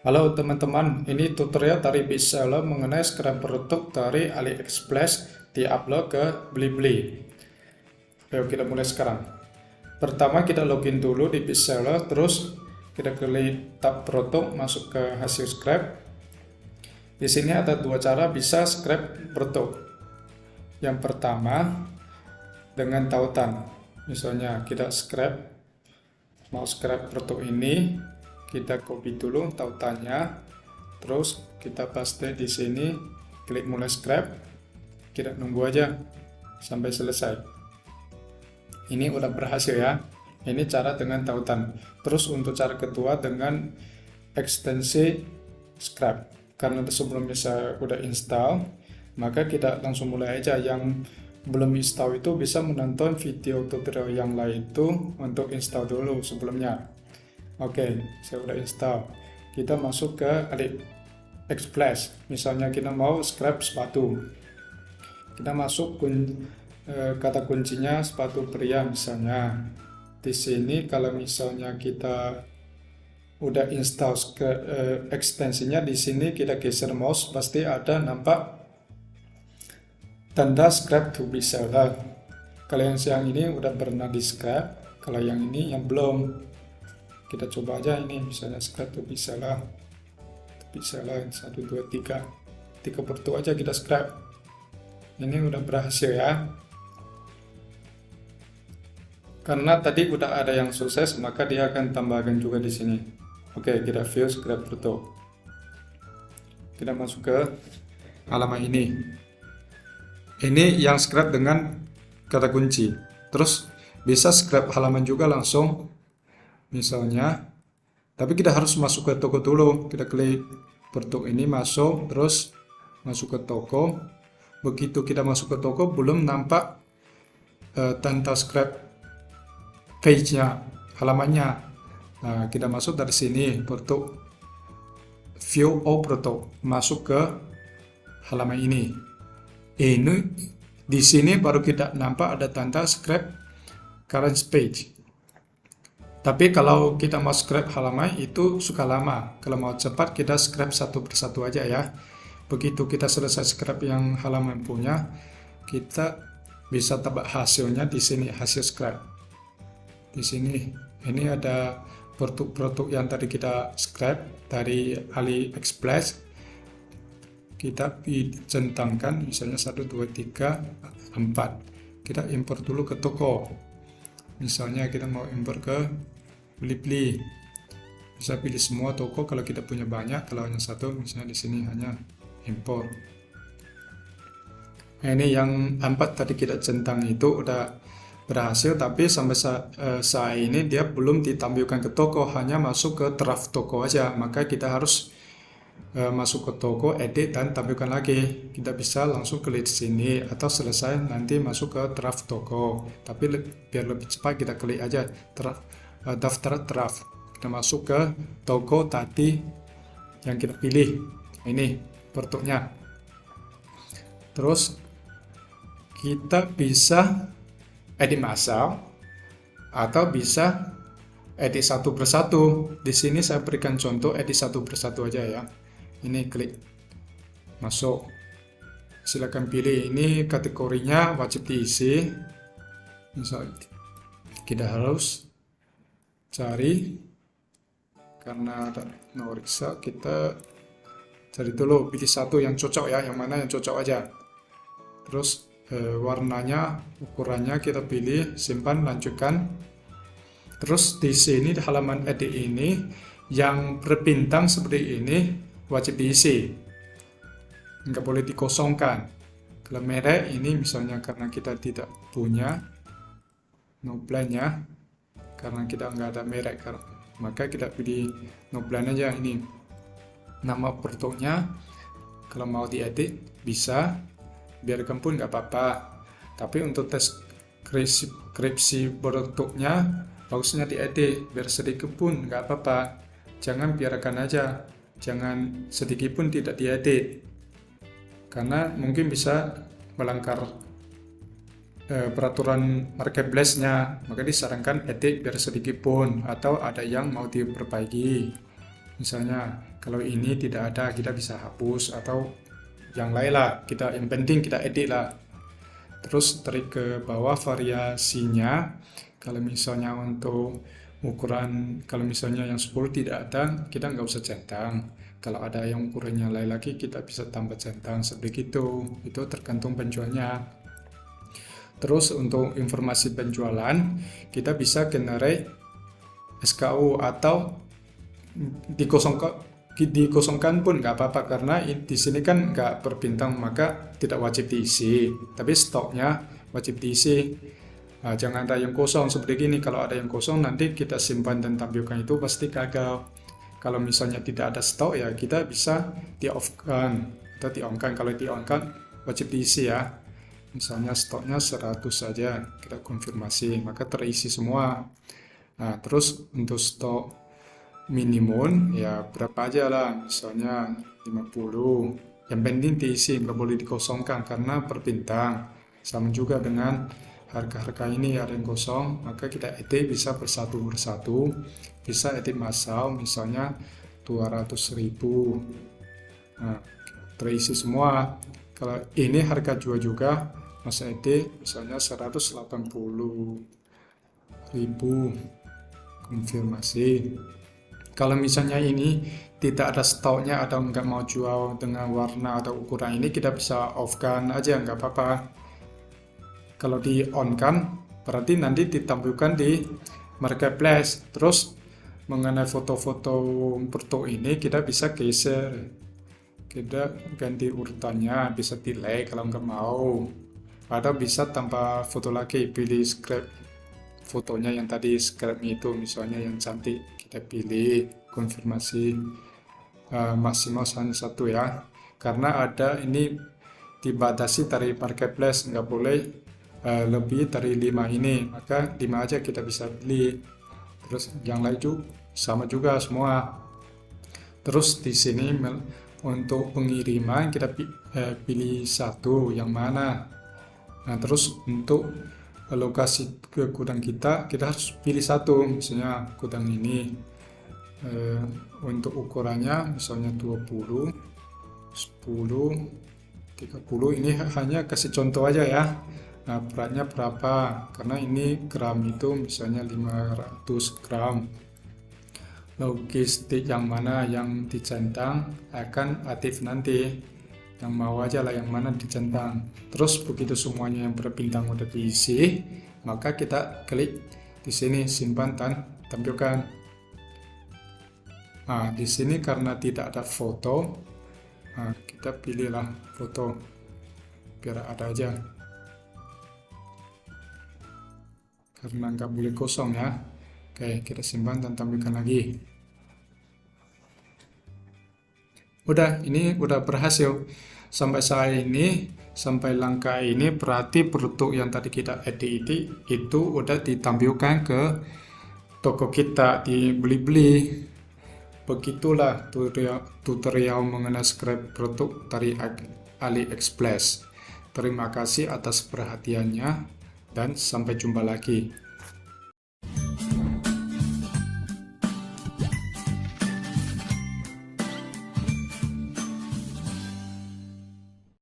Halo teman-teman, ini tutorial dari Bestseller mengenai scrap produk dari AliExpress di-upload ke Blibli. Ayo kita mulai sekarang. Pertama kita login dulu di Bestseller, terus kita klik tab produk, masuk ke hasil scrap. Di sini ada dua cara bisa scrap produk. Yang pertama dengan tautan. Misalnya kita mau scrap produk ini, kita copy dulu tautannya, terus kita paste di sini, klik mulai scrap, kita nunggu aja sampai selesai. Ini udah berhasil ya. Ini cara dengan tautan. Terus untuk cara kedua dengan ekstensi scrap. Karena sebelumnya saya udah install, maka kita langsung mulai aja. Yang belum install itu bisa menonton video tutorial yang lain itu untuk install dulu sebelumnya. Oke, saya udah install. Kita masuk ke AliExpress. Misalnya kita mau scrap sepatu. Kita masuk kata kuncinya sepatu pria misalnya. Di sini kalau misalnya kita udah install ekstensinya, di sini kita geser mouse pasti ada nampak tanda scrap to be seller. Kalau yang ini udah pernah di scrap, kalau yang ini yang belum. Kita coba aja ini, misalnya scrap to be seller 1, 2, 3 produk aja kita scrap. Ini udah berhasil ya. Karena tadi udah ada yang sukses, maka dia akan tambahkan juga di sini. Oke, kita view scrap produk. Kita masuk ke halaman ini. Ini yang scrap dengan kata kunci. Terus bisa scrap halaman juga langsung. Misalnya, tapi kita harus masuk ke toko dulu. Kita klik produk ini, masuk, terus masuk ke toko. Begitu kita masuk ke toko, belum nampak tanda scrap page-nya, halamannya. Nah, kita masuk dari sini, produk, view all produk, masuk ke halaman ini. Ini di sini baru kita nampak ada tanda scrap current page. Tapi kalau kita mau scrap halaman itu suka lama. Kalau mau cepat kita scrap satu persatu aja ya. Begitu kita selesai scrap yang halaman punya, kita bisa tebak hasilnya di sini, hasil scrap. Di sini ini ada produk-produk yang tadi kita scrap dari AliExpress. Kita centangkan misalnya 1, 2, 3, 4. Kita import dulu ke toko. Misalnya kita mau import ke Blibli, bisa pilih semua toko kalau kita punya banyak. Kalau hanya satu, misalnya di sini hanya import. Nah, ini yang 4 tadi kita centang itu udah berhasil, tapi sampai saat ini dia belum ditampilkan ke toko, hanya masuk ke draft toko aja. Maka kita harus masuk ke toko, edit dan tampilkan lagi. Kita bisa langsung klik sini atau selesai nanti masuk ke draft toko. Tapi biar lebih cepat kita klik aja daftar draft. Kita masuk ke toko tadi yang kita pilih. Ini produknya. Terus kita bisa edit massal atau bisa edit satu persatu. Di sini saya berikan contoh edit satu persatu aja ya. Ini klik masuk, silakan pilih. Ini kategorinya wajib diisi. Misal kita harus cari, karena ada no result, kita cari dulu, pilih satu yang cocok ya, yang mana yang cocok aja. Terus warnanya, ukurannya kita pilih, simpan, lanjutkan. Terus di sini di halaman edit ini yang berbintang seperti ini wajib diisi, nggak boleh dikosongkan. Kalau merek ini misalnya karena kita tidak punya, no plan ya, karena kita nggak ada merek, maka kita pilih no plan aja. Ini nama produknya, kalau mau diedit bisa, biarkan pun nggak apa-apa. Tapi untuk deskripsi produknya bagusnya diedit, biar sedikit pun nggak apa-apa. Jangan biarkan aja, jangan sedikit pun tidak diedit, karena mungkin bisa melanggar peraturan marketplace-nya. Maka disarankan edit biar sedikit pun, atau ada yang mau diperbaiki. Misalnya Kalau ini tidak ada, kita bisa hapus atau yang lain lah. Yang penting kita edit lah. Terus tarik ke bawah variasinya. Kalau misalnya untuk ukuran, kalau misalnya yang 10 tidak ada, kita nggak usah centang. Kalau ada yang ukurannya lain lagi, kita bisa tambah centang seperti itu tergantung penjualnya. Terus untuk informasi penjualan, kita bisa generate SKU atau dikosongkan pun nggak apa-apa, karena di sini kan nggak berbintang, maka tidak wajib diisi. Tapi stoknya wajib diisi. Nah, jangan ada yang kosong seperti gini. Kalau ada yang kosong, nanti kita simpan dan tampilkan itu pasti gagal. Kalau misalnya tidak ada stok, ya kita bisa di-off-kan atau di-on-kan. Kalau di-on-kan wajib diisi ya. Misalnya stoknya 100 saja, kita konfirmasi, maka terisi semua. Nah, terus untuk stok minimum ya berapa aja lah, misalnya 50. Yang penting diisi, nggak boleh dikosongkan karena per bintang. Sama juga dengan harga-harga ini, ada yang kosong, maka kita edit bisa bersatu-persatu. Bisa edit massal, misalnya 200.000. Nah, terisi semua. Kalau ini harga jual juga, masa edit misalnya 180.000. Konfirmasi. Kalau misalnya ini tidak ada stoknya atau nggak mau jual dengan warna atau ukuran ini, kita bisa off-kan aja, nggak apa-apa. Kalau di on-kan, berarti nanti ditampilkan di marketplace. Terus mengenai foto-foto produk ini, kita bisa geser. Kita ganti urutannya, bisa delay kalau nggak mau. Atau bisa tambah foto lagi, pilih scrap fotonya yang tadi scrap itu, misalnya yang cantik, kita pilih, konfirmasi. Maksimal hanya 1 ya, karena ada ini dibatasi dari marketplace, nggak boleh lebih dari 5 ini, maka 5 aja kita bisa beli. Terus yang lain juga sama juga semua. Terus di sini untuk pengiriman kita pilih satu yang mana. Nah, terus untuk lokasi ke gudang kita harus pilih satu, misalnya gudang ini. Untuk ukurannya misalnya 20, 10, 30. Ini hanya kasih contoh aja ya. Nah, beratnya berapa, karena ini gram itu misalnya 500 gram. Logistik yang mana yang dicentang akan aktif nanti. Yang mau aja lah yang mana dicentang. Terus begitu semuanya yang berbintang udah diisi, maka kita klik di sini simpan dan tampilkan. Nah, di sini karena tidak ada foto, nah, kita pilihlah foto biar ada aja. Karena nggak boleh kosong ya. Oke, kita simpan dan tampilkan lagi. Udah, ini udah berhasil. Sampai saat ini, sampai langkah ini, berarti produk yang tadi kita edit itu udah ditampilkan ke toko kita di Blibli. Begitulah tutorial mengenai scrap produk dari AliExpress. Terima kasih atas perhatiannya dan sampai jumpa lagi.